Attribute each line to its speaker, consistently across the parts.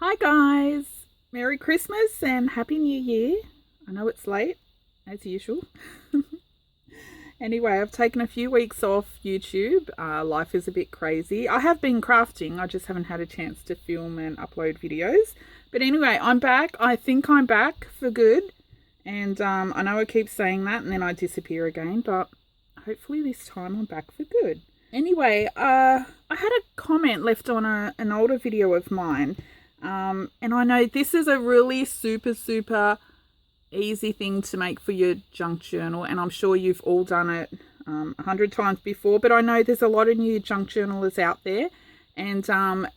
Speaker 1: Hi guys, Merry Christmas and Happy New Year. I know it's late, as usual. Anyway, I've taken a few weeks off YouTube. Life is a bit crazy. I have been crafting, I just haven't had a chance to film and upload videos. But anyway, I'm back. I think I'm back for good. And I know I keep saying that and then I disappear again, but hopefully this time I'm back for good. Anyway, I had a comment left on an older video of mine. And I know this is a really super easy thing to make for your junk journal, and I'm sure you've all done it 100 times before, but I know there's a lot of new junk journalers out there, and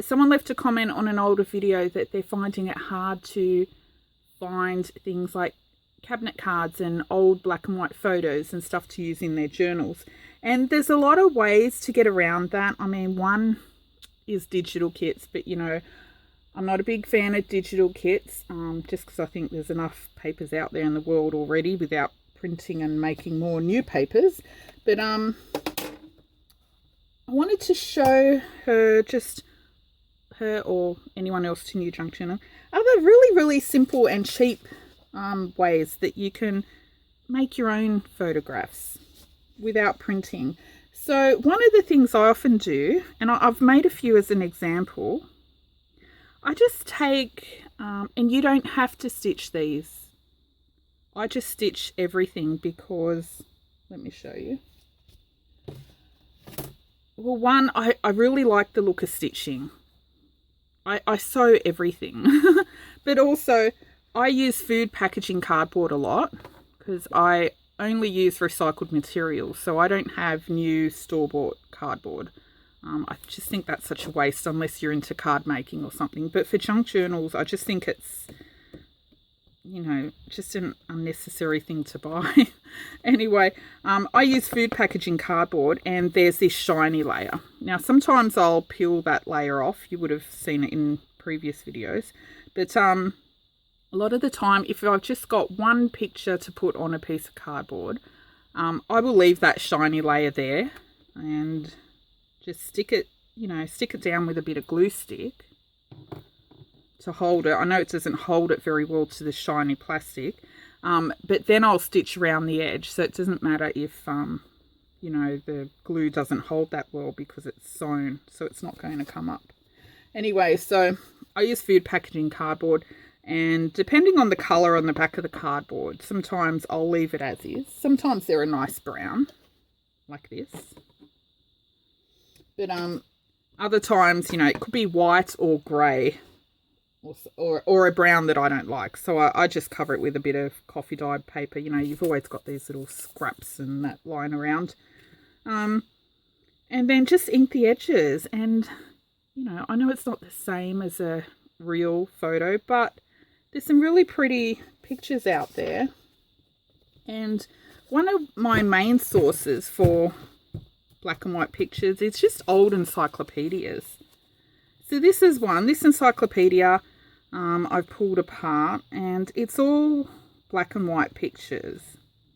Speaker 1: someone left a comment on an older video that they're finding it hard to find things like cabinet cards and old black and white photos and stuff to use in their journals. And there's a lot of ways to get around that. I mean, one is digital kits, but you know, I'm not a big fan of digital kits, just because I think there's enough papers out there in the world already without printing and making more new papers. But I wanted to show her, just her or anyone else to New Junk Journal, other really simple and cheap ways that you can make your own photographs without printing. So one of the things I often do, and I've made a few as an example, I just take, and you don't have to stitch these. I just stitch everything because, let me show you. Well, one, I really like the look of stitching. I sew everything. But also, I use food packaging cardboard a lot because I only use recycled materials. So I don't have new store-bought cardboard. I just think that's such a waste unless you're into card making or something. But for junk journals, I just think it's, you know, just an unnecessary thing to buy. Anyway, I use food packaging cardboard, and there's this shiny layer. Now, sometimes I'll peel that layer off. You would have seen it in previous videos. But a lot of the time, if I've just got one picture to put on a piece of cardboard, I will leave that shiny layer there and just stick it, you know, stick it down with a bit of glue stick to hold it. I know it doesn't hold it very well to the shiny plastic, but then I'll stitch around the edge, so it doesn't matter if, you know, the glue doesn't hold that well because it's sewn, so it's not going to come up. Anyway, so I use food packaging cardboard, and depending on the colour on the back of the cardboard, sometimes I'll leave it as is. Sometimes they're a nice brown, like this. But other times, you know, it could be white or grey or a brown that I don't like. So I just cover it with a bit of coffee dyed paper. You know, you've always got these little scraps and that lying around. And then just ink the edges. And, you know, I know it's not the same as a real photo, but there's some really pretty pictures out there. And one of my main sources for black and white pictures, it's just old encyclopedias. So this is one, this encyclopedia I've pulled apart, and it's all black and white pictures.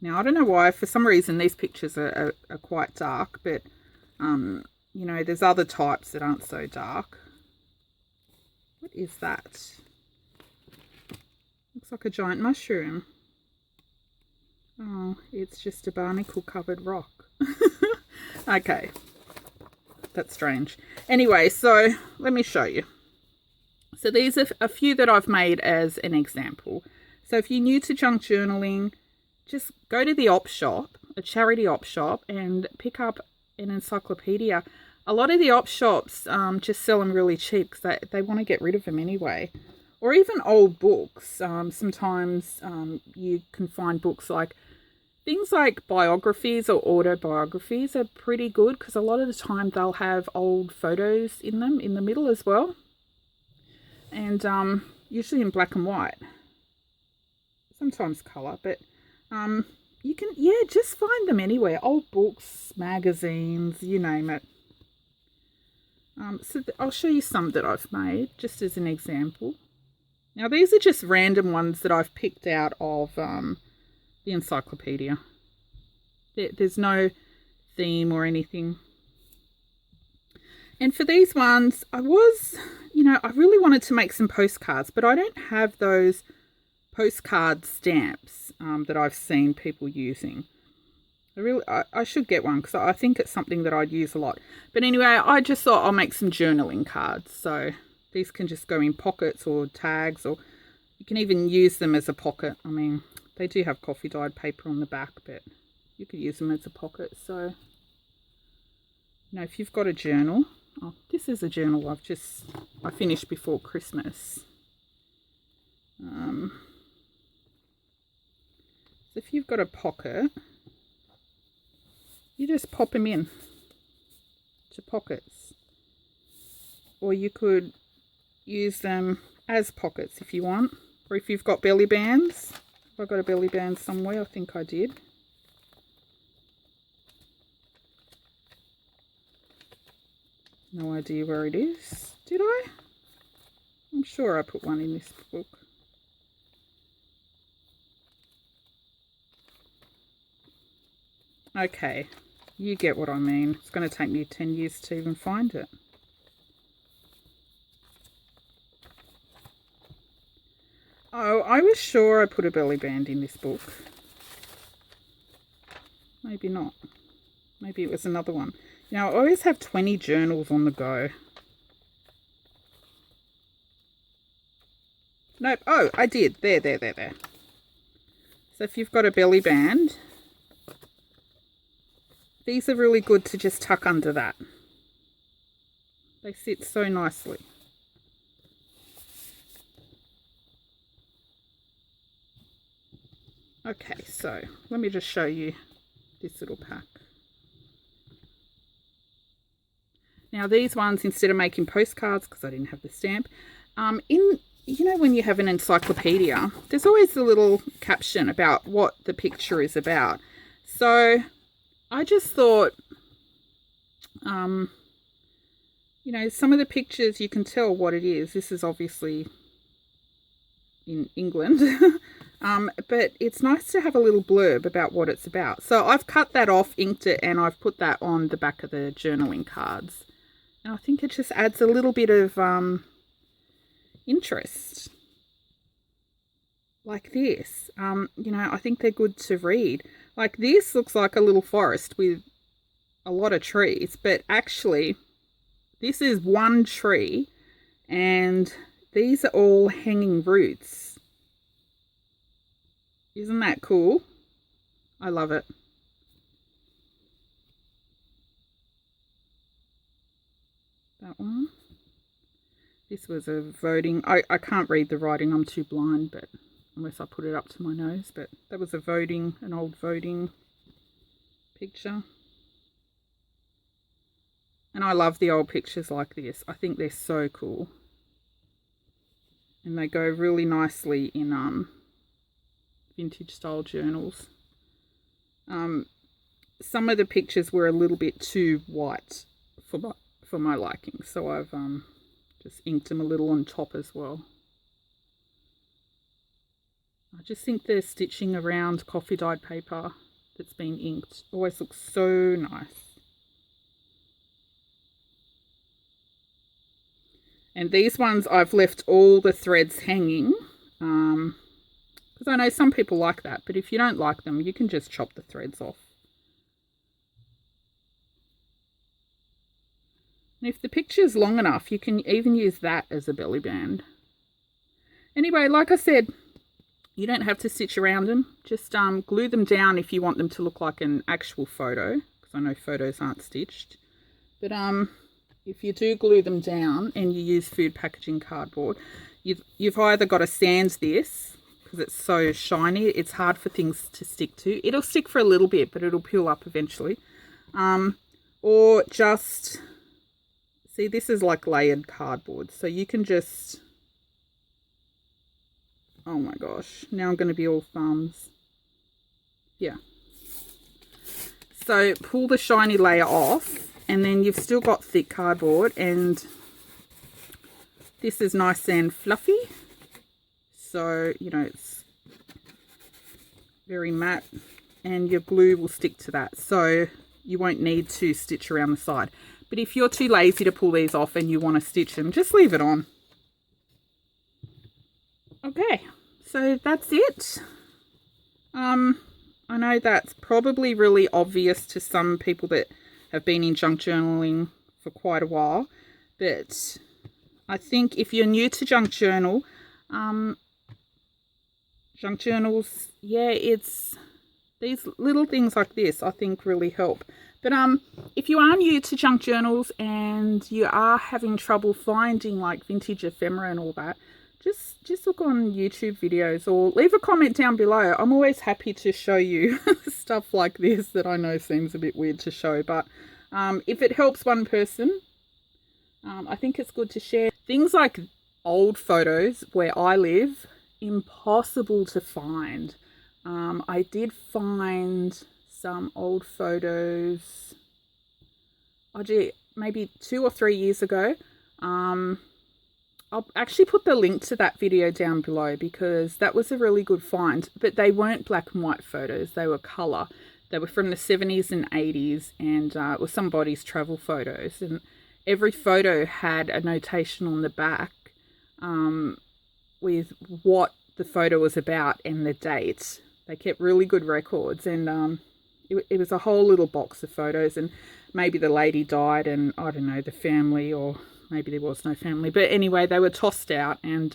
Speaker 1: Now I don't know why, for some reason these pictures are quite dark, but you know, there's other types that aren't so dark. What is that? Looks like a giant mushroom. Oh, it's just a barnacle covered rock. Okay, that's strange. Anyway, so let me show you. So these are a few that I've made as an example. So if you're new to junk journaling, just go to the op shop, a charity op shop, and pick up an encyclopedia. A lot of the op shops just sell them really cheap because they want to get rid of them anyway. Or even old books. Sometimes you can find books like things like biographies or autobiographies are pretty good because a lot of the time they'll have old photos in them in the middle as well. And usually in black and white. Sometimes colour, but you can, yeah, just find them anywhere. Old books, magazines, you name it. So I'll show you some that I've made just as an example. Now these are just random ones that I've picked out of the encyclopedia. There's no theme or anything. And for these ones, I was I really wanted to make some postcards, but I don't have those postcard stamps that I've seen people using. I should get one because I think it's something that I'd use a lot. But anyway, I just thought I'll make some journaling cards. So these can just go in pockets or tags, or you can even use them as a pocket. I mean, they do have coffee dyed paper on the back, but you could use them as a pocket. So, if you've got a journal, this is a journal I finished before Christmas. So if you've got a pocket, you just pop them in to pockets, or you could use them as pockets if you want, or if you've got belly bands. Have I got a belly band somewhere? I think I did. No idea where it is. Did I? I'm sure I put one in this book. Okay, you get what I mean. It's going to take me 10 years to even find it. Oh, I was sure I put a belly band in this book. Maybe not. Maybe it was another one. I always have 20 journals on the go. Nope. Oh, I did. There. So if you've got a belly band, these are really good to just tuck under that. They sit so nicely. Okay, so let me just show you this little pack. Now these ones, instead of making postcards, because I didn't have the stamp, when you have an encyclopedia, there's always a little caption about what the picture is about. So I just thought, some of the pictures you can tell what it is. This is obviously in England, but it's nice to have a little blurb about what it's about. So I've cut that off, inked it, and I've put that on the back of the journaling cards. And I think it just adds a little bit of interest. Like this. I think they're good to read. Like this looks like a little forest with a lot of trees, but actually this is one tree and these are all hanging roots. Isn't that cool? I love it. That one. This was a voting. I can't read the writing. I'm too blind, but unless I put it up to my nose. But that was an old voting picture. And I love the old pictures like this. I think they're so cool. And they go really nicely in vintage style journals. Some of the pictures were a little bit too white for my liking, so I've just inked them a little on top as well. I just think the stitching around coffee dyed paper that's been inked always looks so nice. And these ones I've left all the threads hanging, because I know some people like that, but if you don't like them, you can just chop the threads off. And if the picture's long enough, you can even use that as a belly band. Anyway, like I said, you don't have to stitch around them. Just glue them down if you want them to look like an actual photo, because I know photos aren't stitched. But if you do glue them down and you use food packaging cardboard, you've either got to sand this, because it's so shiny, it's hard for things to stick to. It'll stick for a little bit, but it'll peel up eventually. Or just... See, this is like layered cardboard, so you can just... Oh my gosh, now I'm going to be all thumbs. Yeah. So pull the shiny layer off, and then you've still got thick cardboard, and this is nice and fluffy. So, it's very matte, and your glue will stick to that. So you won't need to stitch around the side. But if you're too lazy to pull these off and you want to stitch them, just leave it on. Okay, so that's it. I know that's probably really obvious to some people that have been in junk journaling for quite a while, but I think if you're new to junk journals, yeah, it's these little things like this I think really help. But if you are new to junk journals and you are having trouble finding like vintage ephemera and all that, just look on YouTube videos or leave a comment down below. I'm always happy to show you stuff like this that I know seems a bit weird to show, but if it helps one person, I think it's good to share. Things like old photos where I live, impossible to find. I did find some old photos, maybe 2 or 3 years ago. I'll actually put the link to that video down below because that was a really good find, but they weren't black and white photos, they were colour. They were from the 70s and 80s, and it was somebody's travel photos, and every photo had a notation on the back with what the photo was about and the date. They kept really good records, and it was a whole little box of photos, and maybe the lady died and I don't know, the family, or maybe there was no family, but anyway, they were tossed out, and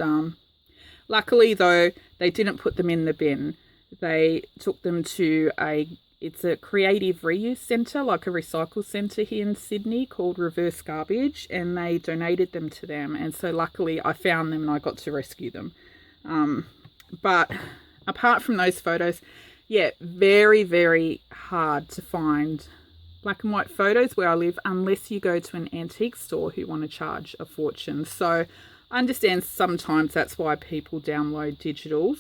Speaker 1: luckily though, they didn't put them in the bin. They took them to it's a creative reuse centre, like a recycle centre here in Sydney called Reverse Garbage, and they donated them to them, and so luckily I found them and I got to rescue them. But apart from those photos, yeah, very, very hard to find black and white photos where I live unless you go to an antique store who want to charge a fortune. So I understand sometimes that's why people download digitals.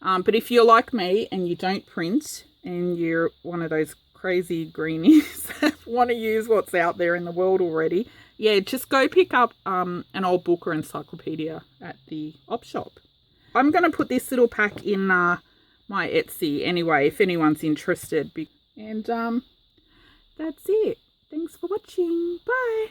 Speaker 1: But if you're like me and you don't print and you're one of those crazy greenies that want to use what's out there in the world already, yeah, just go pick up an old book or encyclopedia at the op shop. I'm going to put this little pack in my Etsy anyway, if anyone's interested. And that's it. Thanks for watching. Bye.